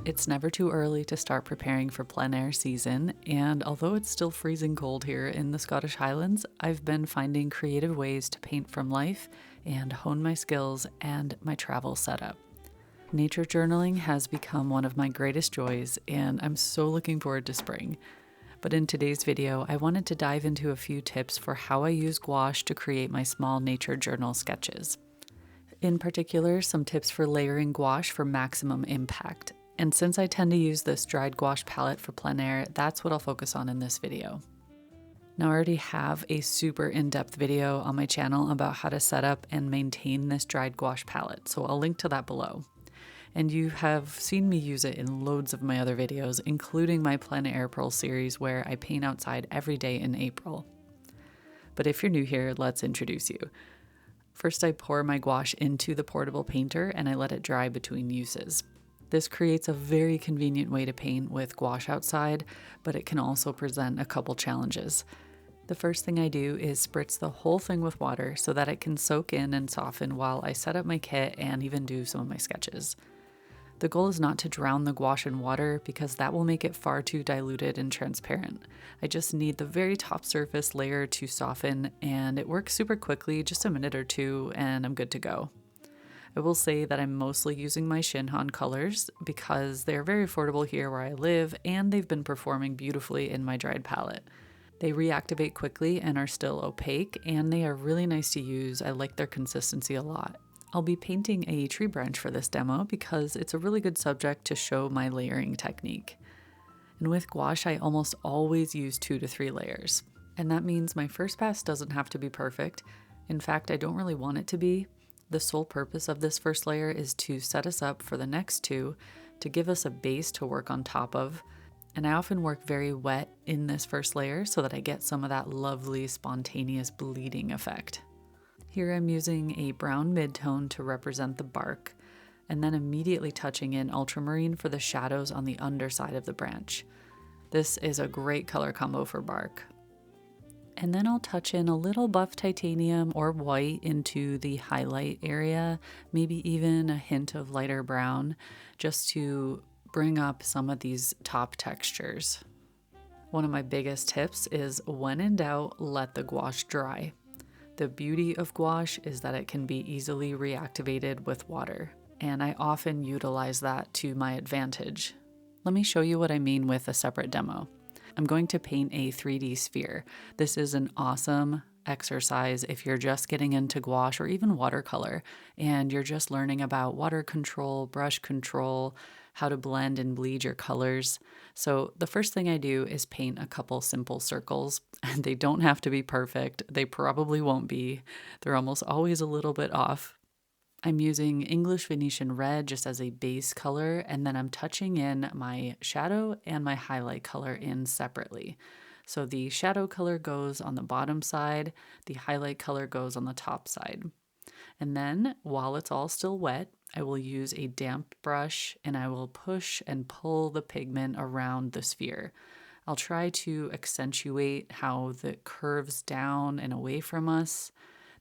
It's never too early to start preparing for plein air season, and although it's still freezing cold here in the Scottish Highlands, I've been finding creative ways to paint from life and hone my skills and my travel setup. Nature journaling has become one of my greatest joys, and I'm so looking forward to spring. But in today's video, I wanted to dive into a few tips for how I use gouache to create my small nature journal sketches. In particular, some tips for layering gouache for maximum impact. And since I tend to use this dried gouache palette for plein air, that's what I'll focus on in this video. Now I already have a super in-depth video on my channel about how to set up and maintain this dried gouache palette, so I'll link to that below. And you have seen me use it in loads of my other videos, including my Plein Air Pearl series where I paint outside every day in April. But if you're new here, let's introduce you. First, I pour my gouache into the portable painter and I let it dry between uses. This creates a very convenient way to paint with gouache outside, but it can also present a couple challenges. The first thing I do is spritz the whole thing with water so that it can soak in and soften while I set up my kit and even do some of my sketches. The goal is not to drown the gouache in water because that will make it far too diluted and transparent. I just need the very top surface layer to soften, and it works super quickly, just a minute or two, and I'm good to go. I will say that I'm mostly using my Shinhan colors because they're very affordable here where I live, and they've been performing beautifully in my dried palette. They reactivate quickly and are still opaque, and they are really nice to use. I like their consistency a lot. I'll be painting a tree branch for this demo because it's a really good subject to show my layering technique. And with gouache, I almost always use 2 to 3 layers. And that means my first pass doesn't have to be perfect. In fact, I don't really want it to be. The sole purpose of this first layer is to set us up for the next 2, to give us a base to work on top of. And I often work very wet in this first layer so that I get some of that lovely spontaneous bleeding effect. Here I'm using a brown midtone to represent the bark, and then immediately touching in ultramarine for the shadows on the underside of the branch. This is a great color combo for bark. And then I'll touch in a little buff titanium or white into the highlight area, maybe even a hint of lighter brown, just to bring up some of these top textures. One of my biggest tips is when in doubt, let the gouache dry. The beauty of gouache is that it can be easily reactivated with water, and I often utilize that to my advantage. Let me show you what I mean with a separate demo. I'm going to paint a 3D sphere. This is an awesome exercise if you're just getting into gouache or even watercolor, and you're just learning about water control, brush control, how to blend and bleed your colors. So the first thing I do is paint a couple simple circles, and they don't have to be perfect. They probably won't be. They're almost always a little bit off. I'm using English Venetian red just as a base color, and then I'm touching in my shadow and my highlight color in separately. So the shadow color goes on the bottom side, the highlight color goes on the top side. And then while it's all still wet, I will use a damp brush and I will push and pull the pigment around the sphere. I'll try to accentuate how it curves down and away from us.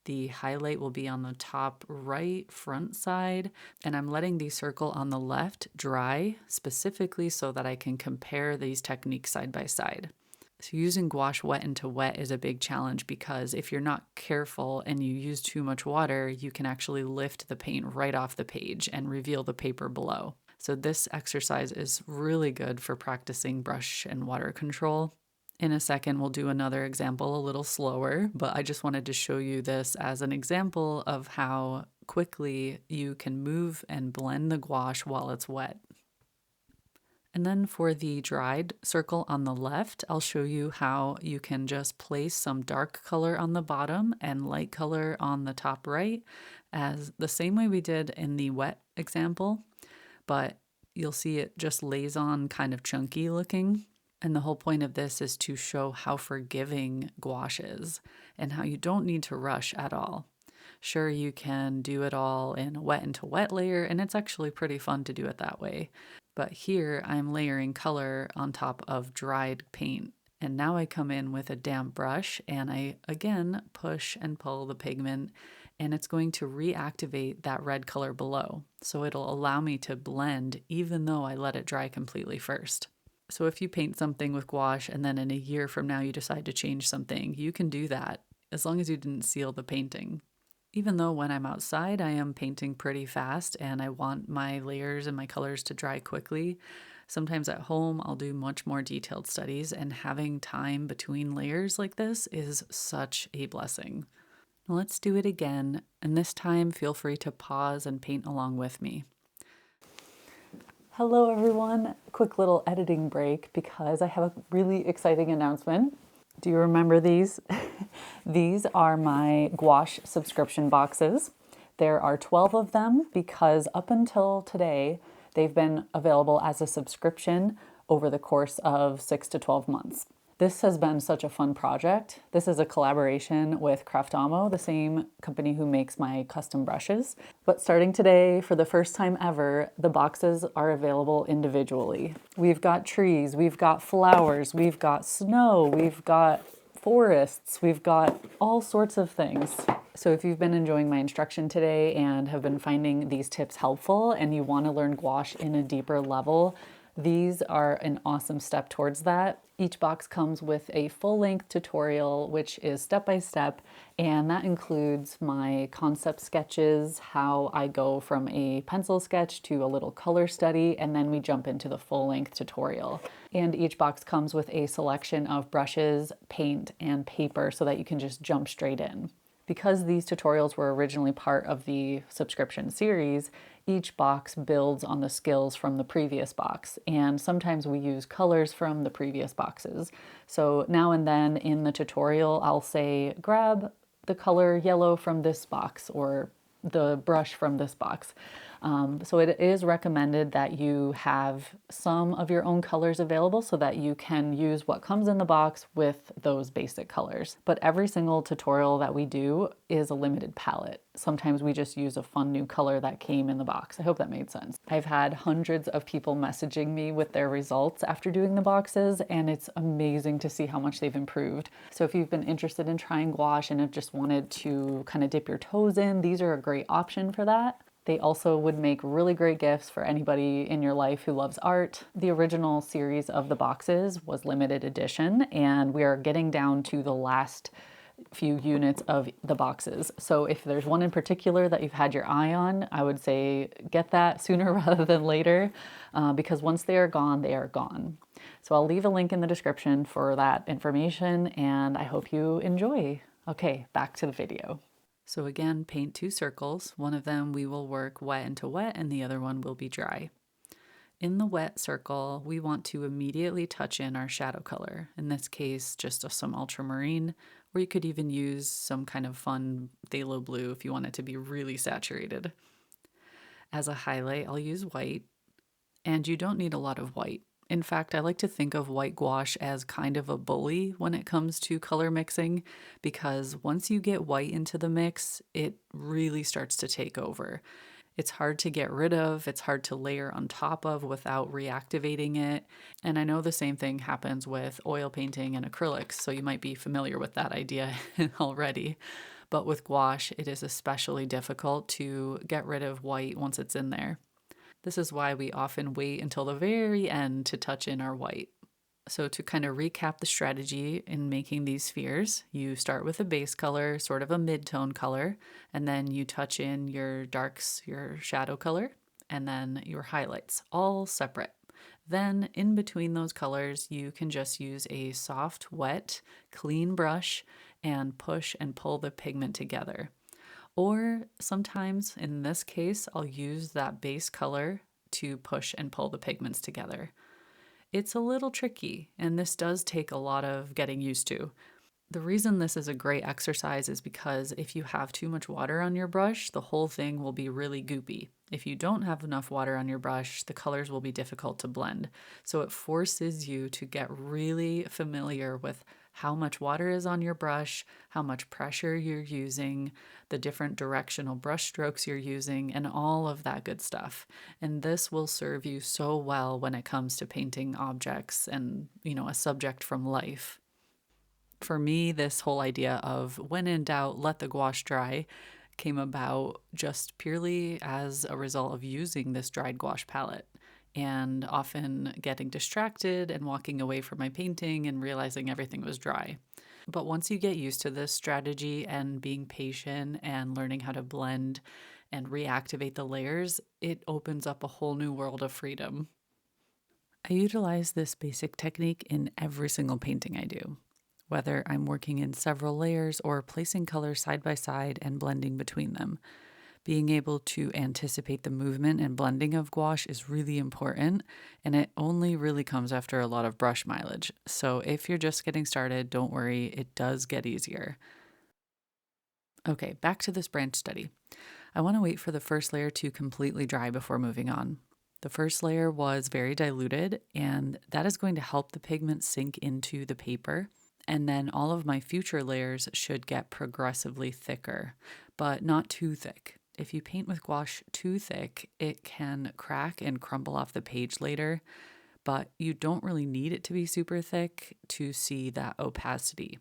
The highlight will be on the top right front side, and I'm letting the circle on the left dry specifically so that I can compare these techniques side by side. So using gouache wet into wet is a big challenge because if you're not careful and you use too much water, you can actually lift the paint right off the page and reveal the paper below. So this exercise is really good for practicing brush and water control. In a second, we'll do another example a little slower, but I just wanted to show you this as an example of how quickly you can move and blend the gouache while it's wet. And then for the dried circle on the left, I'll show you how you can just place some dark color on the bottom and light color on the top right, as the same way we did in the wet example, but you'll see it just lays on kind of chunky looking. And the whole point of this is to show how forgiving gouache is and how you don't need to rush at all. Sure, you can do it all in a wet into wet layer, and it's actually pretty fun to do it that way. But here I'm layering color on top of dried paint. And now I come in with a damp brush and I again push and pull the pigment and it's going to reactivate that red color below. So it'll allow me to blend even though I let it dry completely first. So if you paint something with gouache and then in a year from now you decide to change something, you can do that as long as you didn't seal the painting. Even though when I'm outside, I am painting pretty fast and I want my layers and my colors to dry quickly. Sometimes at home, I'll do much more detailed studies, and having time between layers like this is such a blessing. Let's do it again, and this time feel free to pause and paint along with me. Hello everyone, quick little editing break because I have a really exciting announcement. Do you remember these? These are my gouache subscription boxes. There are 12 of them because up until today, they've been available as a subscription over the course of 6 to 12 months. This has been such a fun project. This is a collaboration with Craftamo, the same company who makes my custom brushes. But starting today, for the first time ever, the boxes are available individually. We've got trees, we've got flowers, we've got snow, we've got forests, we've got all sorts of things. So if you've been enjoying my instruction today and have been finding these tips helpful and you want to learn gouache in a deeper level, these are an awesome step towards that. Each box comes with a full-length tutorial, which is step-by-step, and that includes my concept sketches, how I go from a pencil sketch to a little color study, and then we jump into the full-length tutorial. And each box comes with a selection of brushes, paint, and paper so that you can just jump straight in. Because these tutorials were originally part of the subscription series, each box builds on the skills from the previous box, and sometimes we use colors from the previous boxes. So now and then in the tutorial, I'll say, grab the color yellow from this box or the brush from this box. So it is recommended that you have some of your own colors available so that you can use what comes in the box with those basic colors. But every single tutorial that we do is a limited palette. Sometimes we just use a fun new color that came in the box. I hope that made sense. I've had hundreds of people messaging me with their results after doing the boxes, and it's amazing to see how much they've improved. So if you've been interested in trying gouache and have just wanted to kind of dip your toes in, these are a great option for that. They also would make really great gifts for anybody in your life who loves art. The original series of the boxes was limited edition, and we are getting down to the last few units of the boxes. So if there's one in particular that you've had your eye on, I would say get that sooner rather than later, because once they are gone, they are gone. So I'll leave a link in the description for that information, and I hope you enjoy. Okay, back to the video. So again, paint 2 circles. One of them we will work wet into wet and the other one will be dry. In the wet circle, we want to immediately touch in our shadow color. In this case, just some ultramarine, or you could even use some kind of fun phthalo blue if you want it to be really saturated. As a highlight, I'll use white, and you don't need a lot of white. In fact, I like to think of white gouache as kind of a bully when it comes to color mixing, because once you get white into the mix, it really starts to take over. It's hard to get rid of, it's hard to layer on top of without reactivating it. And I know the same thing happens with oil painting and acrylics, so you might be familiar with that idea already. But with gouache, it is especially difficult to get rid of white once it's in there. This is why we often wait until the very end to touch in our white. So to kind of recap the strategy in making these spheres, you start with a base color, sort of a mid-tone color, and then you touch in your darks, your shadow color, and then your highlights, all separate. Then in between those colors, you can just use a soft, wet, clean brush and push and pull the pigment together. Or sometimes, in this case, I'll use that base color to push and pull the pigments together. It's a little tricky, and this does take a lot of getting used to. The reason this is a great exercise is because if you have too much water on your brush, the whole thing will be really goopy. If you don't have enough water on your brush, the colors will be difficult to blend. So it forces you to get really familiar with how much water is on your brush, how much pressure you're using, the different directional brush strokes you're using, and all of that good stuff. And this will serve you so well when it comes to painting objects and, a subject from life. For me, this whole idea of when in doubt, let the gouache dry came about just purely as a result of using this dried gouache palette and often getting distracted and walking away from my painting and realizing everything was dry. But once you get used to this strategy and being patient and learning how to blend and reactivate the layers, it opens up a whole new world of freedom. I utilize this basic technique in every single painting I do, whether I'm working in several layers or placing colors side by side and blending between them. Being able to anticipate the movement and blending of gouache is really important, and it only really comes after a lot of brush mileage. So if you're just getting started, don't worry, it does get easier. Okay, back to this branch study. I want to wait for the first layer to completely dry before moving on. The first layer was very diluted, and that is going to help the pigment sink into the paper. And then all of my future layers should get progressively thicker, but not too thick. If you paint with gouache too thick, it can crack and crumble off the page later, but you don't really need it to be super thick to see that opacity.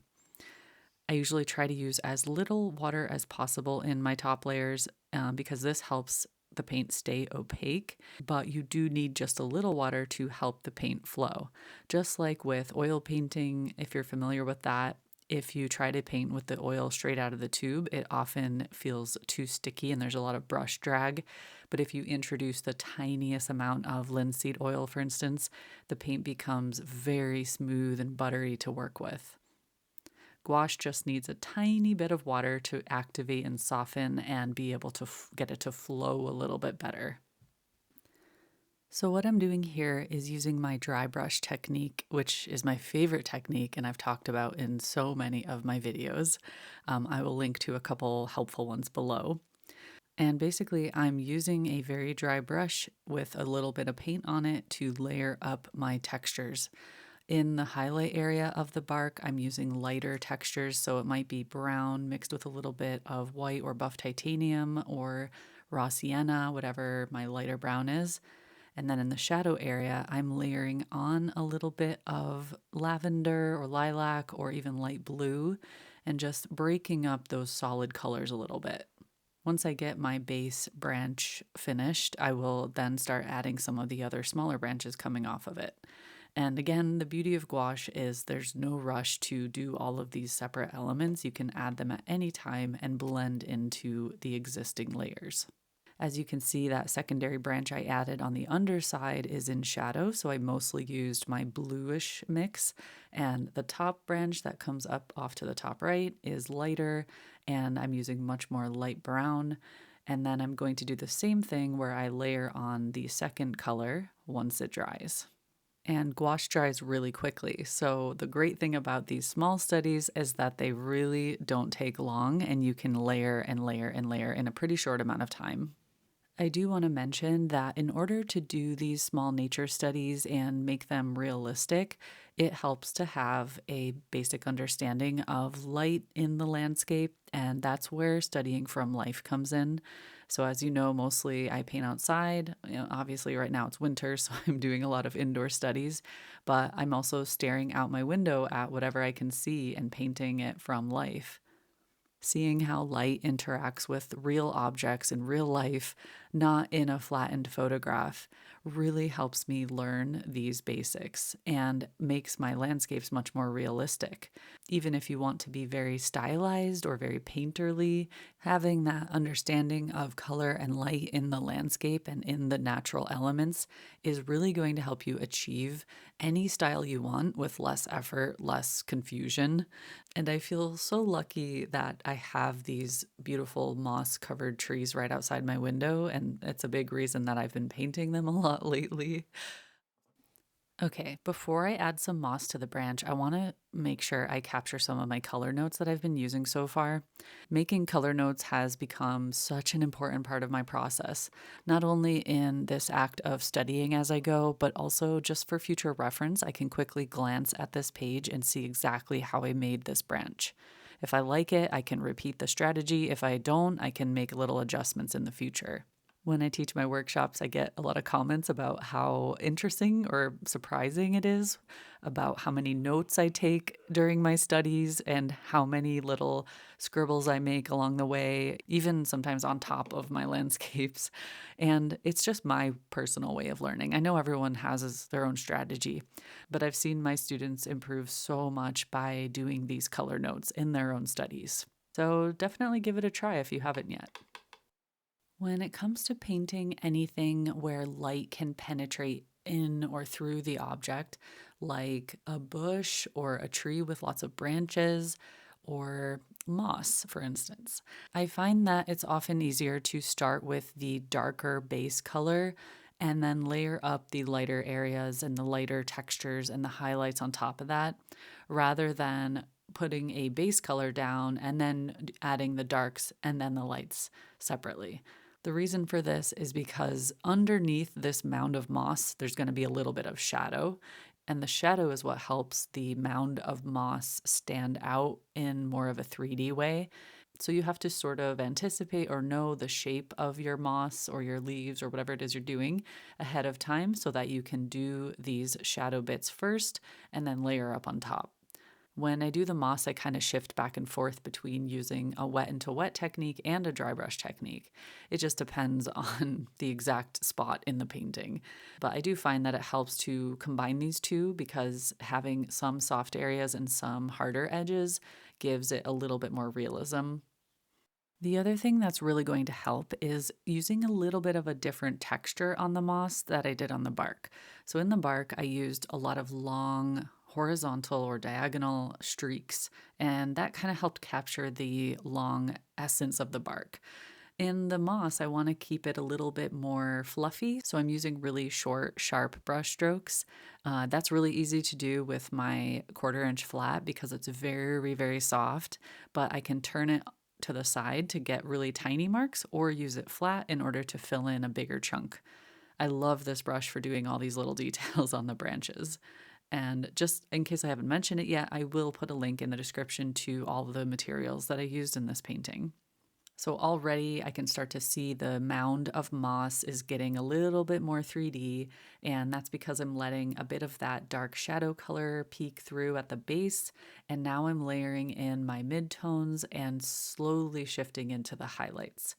I usually try to use as little water as possible in my top layers because this helps the paint stay opaque, but you do need just a little water to help the paint flow. Just like with oil painting, if you're familiar with that, if you try to paint with the oil straight out of the tube, it often feels too sticky and there's a lot of brush drag. But if you introduce the tiniest amount of linseed oil, for instance, the paint becomes very smooth and buttery to work with. Gouache just needs a tiny bit of water to activate and soften and be able to get it to flow a little bit better. So what I'm doing here is using my dry brush technique, which is my favorite technique and I've talked about in so many of my videos. I will link to a couple helpful ones below. And basically, I'm using a very dry brush with a little bit of paint on it to layer up my textures. In the highlight area of the bark, I'm using lighter textures, so it might be brown mixed with a little bit of white or buff titanium or raw sienna, whatever my lighter brown is. And then in the shadow area, I'm layering on a little bit of lavender or lilac or even light blue and just breaking up those solid colors a little bit. Once I get my base branch finished, I will then start adding some of the other smaller branches coming off of it. And again, the beauty of gouache is there's no rush to do all of these separate elements. You can add them at any time and blend into the existing layers. As you can see, that secondary branch I added on the underside is in shadow, so I mostly used my bluish mix. And the top branch that comes up off to the top right is lighter, and I'm using much more light brown. And then I'm going to do the same thing where I layer on the second color once it dries. And gouache dries really quickly. So the great thing about these small studies is that they really don't take long and you can layer and layer and layer in a pretty short amount of time. I do want to mention that in order to do these small nature studies and make them realistic, it helps to have a basic understanding of light in the landscape, and that's where studying from life comes in. So as you know, mostly I paint outside. Obviously right now it's winter, so I'm doing a lot of indoor studies, but I'm also staring out my window at whatever I can see and painting it from life. Seeing how light interacts with real objects in real life, not in a flattened photograph, really helps me learn these basics and makes my landscapes much more realistic. Even if you want to be very stylized or very painterly, having that understanding of color and light in the landscape and in the natural elements is really going to help you achieve any style you want with less effort, less confusion. And I feel so lucky that I have these beautiful moss-covered trees right outside my window, and it's a big reason that I've been painting them a lot lately. Okay, before I add some moss to the branch, I want to make sure I capture some of my color notes that I've been using so far. Making color notes has become such an important part of my process, not only in this act of studying as I go, but also just for future reference. I can quickly glance at this page and see exactly how I made this branch. If I like it, I can repeat the strategy. If I don't, I can make little adjustments in the future. When I teach my workshops, I get a lot of comments about how interesting or surprising it is, about how many notes I take during my studies and how many little scribbles I make along the way, even sometimes on top of my landscapes. And it's just my personal way of learning. I know everyone has their own strategy, but I've seen my students improve so much by doing these color notes in their own studies. So definitely give it a try if you haven't yet. When it comes to painting anything where light can penetrate in or through the object, like a bush or a tree with lots of branches or moss, for instance, I find that it's often easier to start with the darker base color and then layer up the lighter areas and the lighter textures and the highlights on top of that, rather than putting a base color down and then adding the darks and then the lights separately. The reason for this is because underneath this mound of moss, there's going to be a little bit of shadow. And the shadow is what helps the mound of moss stand out in more of a 3D way. So you have to sort of anticipate or know the shape of your moss or your leaves or whatever it is you're doing ahead of time so that you can do these shadow bits first and then layer up on top. When I do the moss, I kind of shift back and forth between using a wet into wet technique and a dry brush technique. It just depends on the exact spot in the painting. But I do find that it helps to combine these two because having some soft areas and some harder edges gives it a little bit more realism. The other thing that's really going to help is using a little bit of a different texture on the moss that I did on the bark. So in the bark, I used a lot of long horizontal or diagonal streaks, and that kind of helped capture the long essence of the bark. In the moss, I want to keep it a little bit more fluffy, so I'm using really short, sharp brush strokes. That's really easy to do with my 1/4 inch flat because it's very, very soft, but I can turn it to the side to get really tiny marks or use it flat in order to fill in a bigger chunk. I love this brush for doing all these little details on the branches. And just in case I haven't mentioned it yet, I will put a link in the description to all of the materials that I used in this painting. So already I can start to see the mound of moss is getting a little bit more 3D, and that's because I'm letting a bit of that dark shadow color peek through at the base, and now I'm layering in my midtones and slowly shifting into the highlights.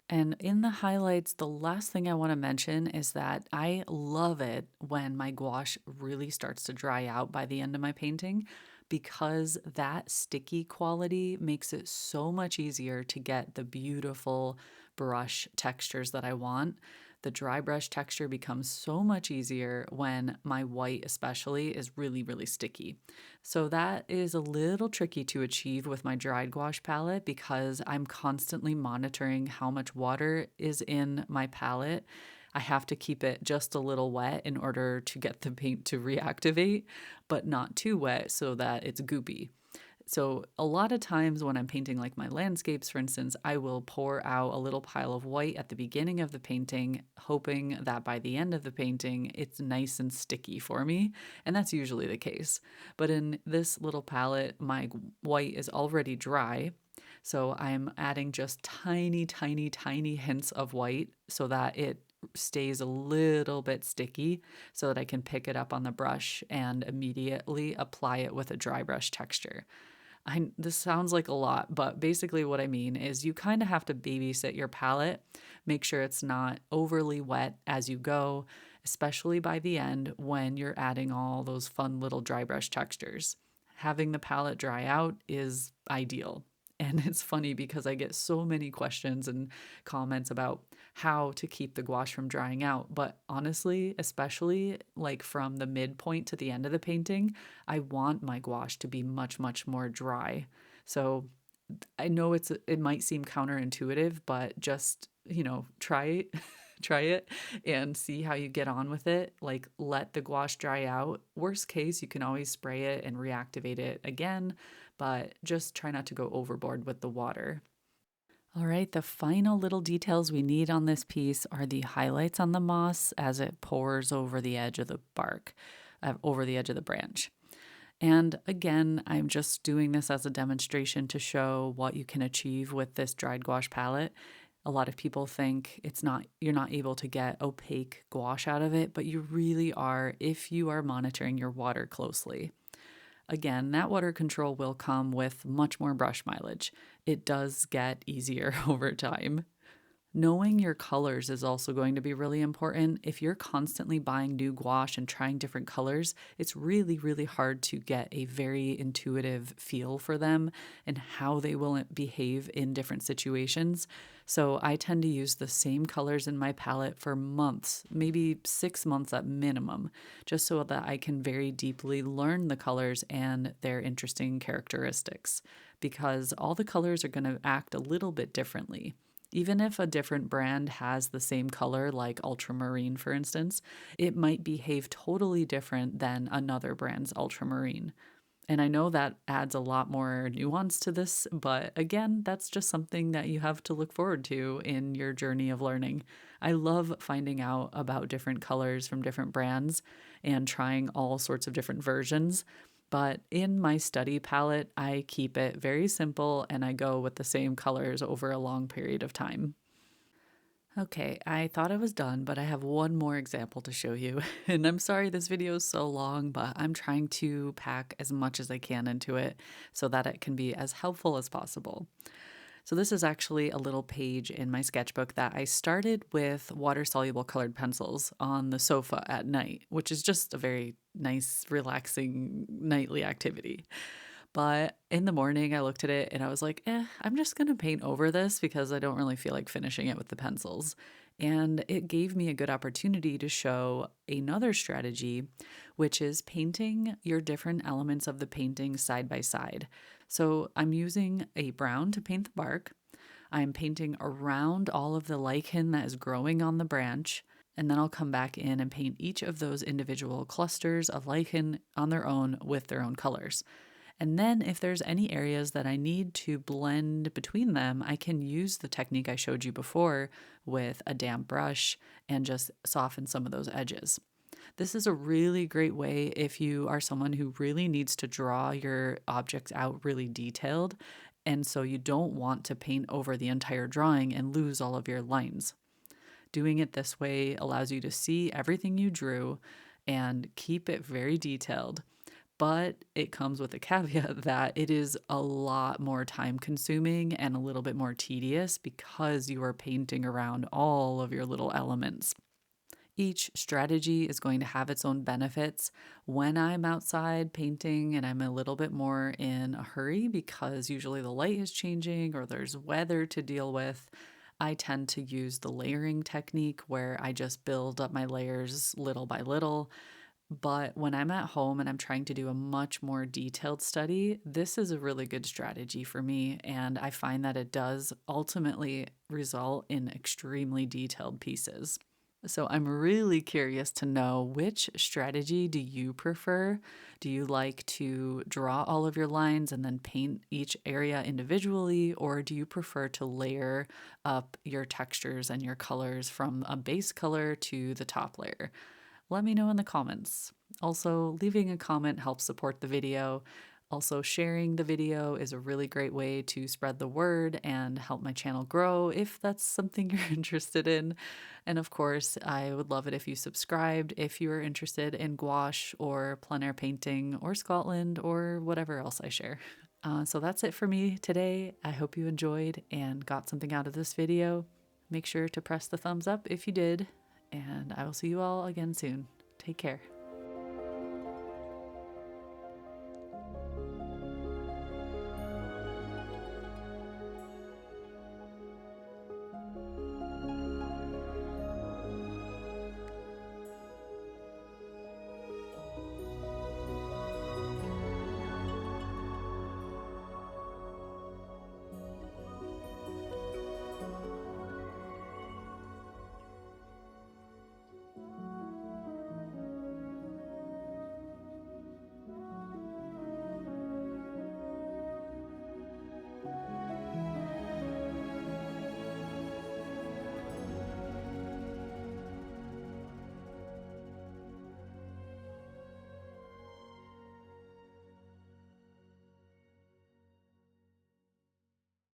And in the highlights, the last thing I want to mention is that I love it when my gouache really starts to dry out by the end of my painting because that sticky quality makes it so much easier to get the beautiful brush textures that I want. The dry brush texture becomes so much easier when my white, especially, is really sticky. So that is a little tricky to achieve with my dried gouache palette because I'm constantly monitoring how much water is in my palette. I have to keep it just a little wet in order to get the paint to reactivate, but not too wet so that it's goopy. So, a lot of times when I'm painting like my landscapes, for instance, I will pour out a little pile of white at the beginning of the painting, hoping that by the end of the painting, it's nice and sticky for me. And that's usually the case. But in this little palette, my white is already dry. So, I'm adding just tiny hints of white so that it stays a little bit sticky so that I can pick it up on the brush and immediately apply it with a dry brush texture. This sounds like a lot, but basically what I mean is you kind of have to babysit your palette, make sure it's not overly wet as you go, especially by the end when you're adding all those fun little dry brush textures. Having the palette dry out is ideal. And it's funny because I get so many questions and comments about how to keep the gouache from drying out. But honestly, especially like from the midpoint to the end of the painting, I want my gouache to be much more dry. So I know it might seem counterintuitive, but just, try it. Try it and see how you get on with it. Like, let the gouache dry out. Worst case, you can always spray it and reactivate it again, but just try not to go overboard with the water. All right, the final little details we need on this piece are the highlights on the moss as it pours over the edge of the bark, over the edge of the branch. And again, I'm just doing this as a demonstration to show what you can achieve with this dried gouache palette. A lot of people think you're not able to get opaque gouache out of it, but you really are if you are monitoring your water closely. Again, that water control will come with much more brush mileage. It does get easier over time. Knowing your colors is also going to be really important. If you're constantly buying new gouache and trying different colors, it's really, really hard to get a very intuitive feel for them and how they will behave in different situations. So I tend to use the same colors in my palette for months, maybe 6 months at minimum, just so that I can very deeply learn the colors and their interesting characteristics, because all the colors are going to act a little bit differently. Even if a different brand has the same color, like ultramarine, for instance, it might behave totally different than another brand's ultramarine. And I know that adds a lot more nuance to this, but again, that's just something that you have to look forward to in your journey of learning. I love finding out about different colors from different brands and trying all sorts of different versions. But in my study palette, I keep it very simple and I go with the same colors over a long period of time. Okay, I thought I was done, but I have one more example to show you. And I'm sorry this video is so long, but I'm trying to pack as much as I can into it so that it can be as helpful as possible. So this is actually a little page in my sketchbook that I started with water-soluble colored pencils on the sofa at night, which is just a very nice, relaxing nightly activity. But in the morning, I looked at it and I was like, I'm just going to paint over this because I don't really feel like finishing it with the pencils. And it gave me a good opportunity to show another strategy, which is painting your different elements of the painting side by side. So I'm using a brown to paint the bark. I'm painting around all of the lichen that is growing on the branch. And then I'll come back in and paint each of those individual clusters of lichen on their own with their own colors. And then if there's any areas that I need to blend between them, I can use the technique I showed you before with a damp brush and just soften some of those edges. This is a really great way if you are someone who really needs to draw your objects out really detailed, and so you don't want to paint over the entire drawing and lose all of your lines. Doing it this way allows you to see everything you drew and keep it very detailed, but it comes with a caveat that it is a lot more time consuming and a little bit more tedious because you are painting around all of your little elements. Each strategy is going to have its own benefits. When I'm outside painting and I'm a little bit more in a hurry because usually the light is changing or there's weather to deal with, I tend to use the layering technique where I just build up my layers little by little. But when I'm at home and I'm trying to do a much more detailed study, this is a really good strategy for me. And I find that it does ultimately result in extremely detailed pieces. So I'm really curious to know, which strategy do you prefer? Do you like to draw all of your lines and then paint each area individually, or do you prefer to layer up your textures and your colors from a base color to the top layer? Let me know in the comments. Also, leaving a comment helps support the video. Also, sharing the video is a really great way to spread the word and help my channel grow if that's something you're interested in. And of course, I would love it if you subscribed if you are interested in gouache or plein air painting or Scotland or whatever else I share. So that's it for me today. I hope you enjoyed and got something out of this video. Make sure to press the thumbs up if you did, and I will see you all again soon. Take care.